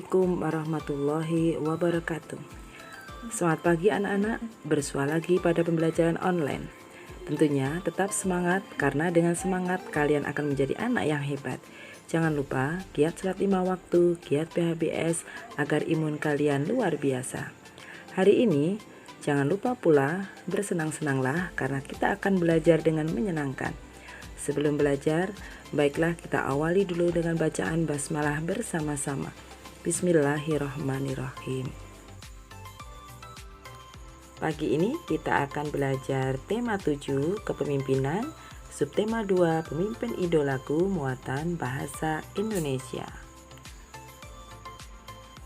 Assalamualaikum warahmatullahi wabarakatuh. Selamat pagi anak-anak, bersua lagi pada pembelajaran online. Tentunya tetap semangat karena dengan semangat kalian akan menjadi anak yang hebat. Jangan lupa giat sholat 5 waktu, giat PHBS agar imun kalian luar biasa. Hari ini jangan lupa pula bersenang-senanglah karena kita akan belajar dengan menyenangkan. Sebelum belajar, baiklah kita awali dulu dengan bacaan basmalah bersama-sama. Bismillahirrahmanirrahim. Pagi ini kita akan belajar tema 7 kepemimpinan, subtema 2 pemimpin idolaku muatan bahasa Indonesia.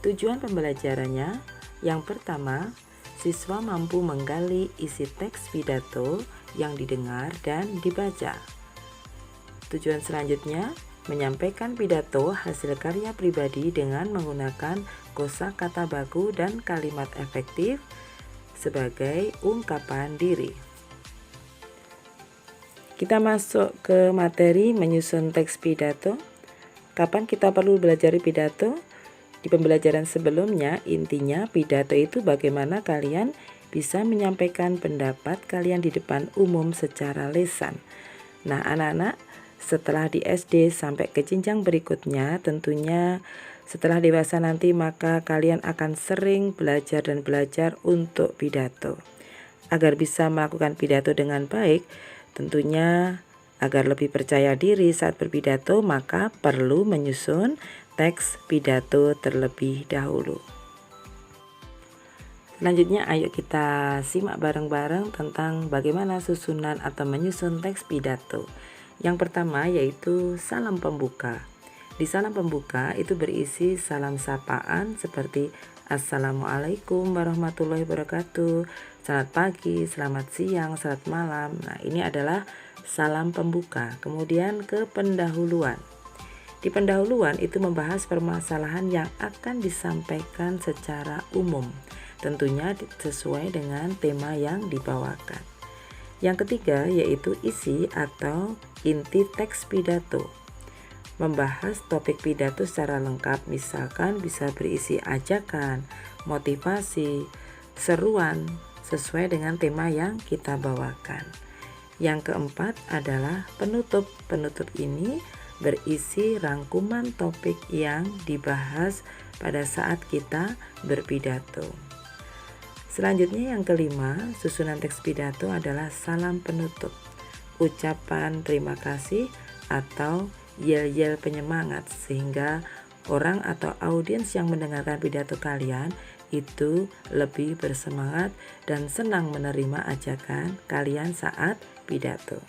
Tujuan pembelajarannya, yang pertama, siswa mampu menggali isi teks pidato yang didengar dan dibaca. Tujuan selanjutnya, menyampaikan pidato hasil karya pribadi dengan menggunakan kosakata baku dan kalimat efektif sebagai ungkapan diri. Kita masuk ke materi menyusun teks pidato. Kapan kita perlu belajar pidato? Di pembelajaran sebelumnya, intinya pidato itu bagaimana kalian bisa menyampaikan pendapat kalian di depan umum secara lisan. Nah, anak-anak, setelah di SD sampai ke jenjang berikutnya, tentunya setelah dewasa nanti maka kalian akan sering belajar dan belajar untuk pidato. Agar bisa melakukan pidato dengan baik, tentunya agar lebih percaya diri saat berpidato maka perlu menyusun teks pidato terlebih dahulu. Selanjutnya ayo kita simak bareng-bareng tentang bagaimana susunan atau menyusun teks pidato. Yang pertama yaitu salam pembuka. Di salam pembuka itu berisi salam sapaan seperti Assalamualaikum warahmatullahi wabarakatuh, selamat pagi, selamat siang, selamat malam. Nah, ini adalah salam pembuka. Kemudian ke pendahuluan. Di pendahuluan itu membahas permasalahan yang akan disampaikan secara umum, tentunya sesuai dengan tema yang dibawakan. Yang ketiga yaitu isi atau inti teks pidato. Membahas topik pidato secara lengkap, misalkan bisa berisi ajakan, motivasi, seruan sesuai dengan tema yang kita bawakan. Yang keempat adalah penutup. Penutup ini berisi rangkuman topik yang dibahas pada saat kita berpidato. Selanjutnya yang kelima, susunan teks pidato adalah salam penutup, ucapan terima kasih atau yel-yel penyemangat sehingga orang atau audiens yang mendengarkan pidato kalian itu lebih bersemangat dan senang menerima ajakan kalian saat pidato.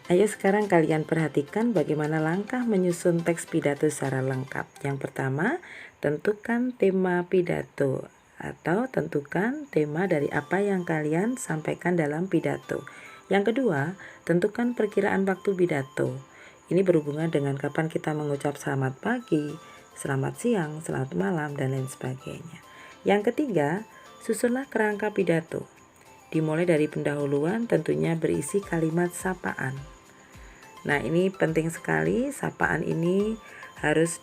Ayo sekarang kalian perhatikan bagaimana langkah menyusun teks pidato secara lengkap. Yang pertama, tentukan tema pidato atau tentukan tema dari apa yang kalian sampaikan dalam pidato. Yang kedua, tentukan perkiraan waktu pidato. Ini berhubungan dengan kapan kita mengucap selamat pagi, selamat siang, selamat malam, dan lain sebagainya. Yang ketiga, susunlah kerangka pidato. Dimulai dari pendahuluan tentunya berisi kalimat sapaan. Nah, ini penting sekali, sapaan ini harus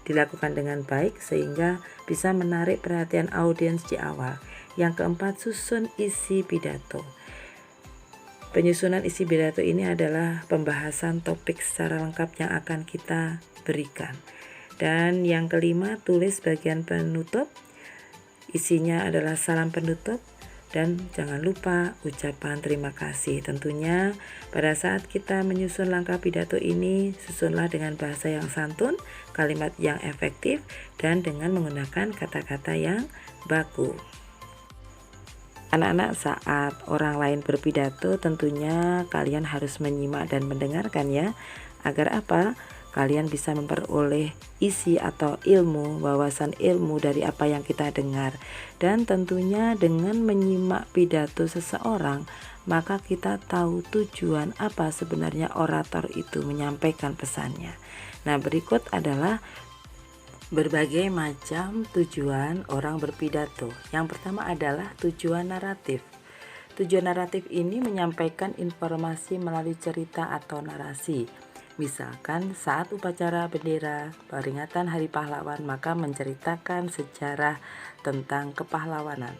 dilakukan dengan baik sehingga bisa menarik perhatian audiens di awal. Yang keempat, susun isi pidato. Penyusunan isi pidato ini adalah pembahasan topik secara lengkap yang akan kita berikan. Dan yang kelima, tulis bagian penutup. Isinya adalah salam penutup. Dan jangan lupa ucapan terima kasih. Tentunya pada saat kita menyusun langkah pidato ini, susunlah dengan bahasa yang santun, kalimat yang efektif, dan dengan menggunakan kata-kata yang baku. Anak-anak, saat orang lain berpidato tentunya kalian harus menyimak dan mendengarkan ya. Agar apa? Kalian bisa memperoleh isi atau ilmu, wawasan ilmu dari apa yang kita dengar. Dan tentunya dengan menyimak pidato seseorang, maka kita tahu tujuan apa sebenarnya orator itu menyampaikan pesannya. Nah, berikut adalah berbagai macam tujuan orang berpidato. Yang pertama adalah tujuan naratif. Tujuan naratif ini menyampaikan informasi melalui cerita atau narasi. Misalkan saat upacara bendera peringatan Hari Pahlawan maka menceritakan sejarah tentang kepahlawanan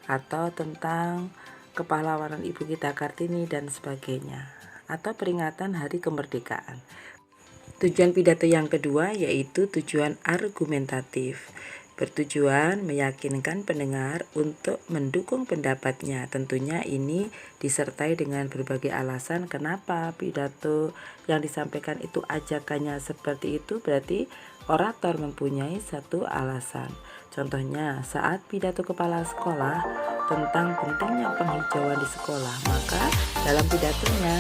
atau tentang kepahlawanan Ibu kita Kartini dan sebagainya, atau peringatan Hari Kemerdekaan. Tujuan pidato yang kedua yaitu tujuan argumentatif, bertujuan meyakinkan pendengar untuk mendukung pendapatnya. Tentunya ini disertai dengan berbagai alasan kenapa pidato yang disampaikan itu ajakannya seperti itu, berarti orator mempunyai satu alasan. Contohnya saat pidato kepala sekolah tentang pentingnya penghijauan di sekolah, maka dalam pidatonya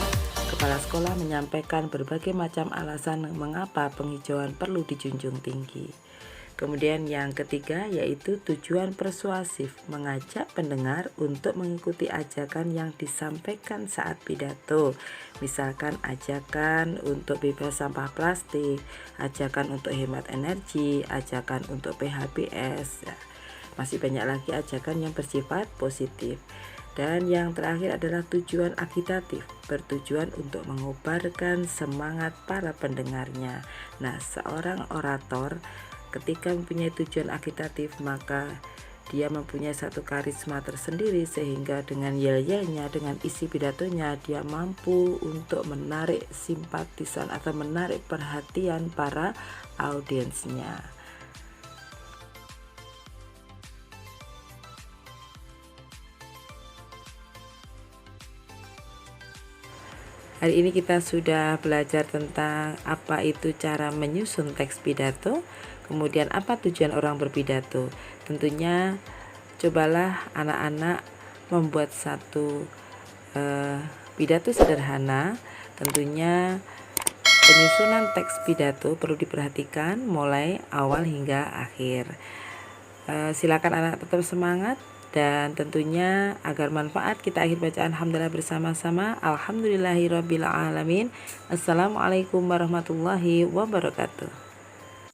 kepala sekolah menyampaikan berbagai macam alasan mengapa penghijauan perlu dijunjung tinggi. Kemudian yang ketiga yaitu tujuan persuasif, mengajak pendengar untuk mengikuti ajakan yang disampaikan saat pidato. Misalkan ajakan untuk bebas sampah plastik, ajakan untuk hemat energi, ajakan untuk PHBS. Masih banyak lagi ajakan yang bersifat positif. Dan yang terakhir adalah tujuan agitatif, bertujuan untuk mengobarkan semangat para pendengarnya. Nah, seorang orator ketika mempunyai tujuan agitatif maka dia mempunyai satu karisma tersendiri, sehingga dengan yel-yelnya, dengan isi pidatonya dia mampu untuk menarik simpatisan atau menarik perhatian para audiensnya. Hari ini kita sudah belajar tentang apa itu cara menyusun teks pidato, kemudian apa tujuan orang berpidato. Tentunya cobalah anak-anak membuat satu pidato sederhana. Tentunya penyusunan teks pidato perlu diperhatikan mulai awal hingga akhir. Silakan anak tetap semangat. Dan tentunya agar manfaat kita akhir bacaan alhamdulillah bersama-sama. Alhamdulillahirabbil alamin. Assalamualaikum warahmatullahi wabarakatuh.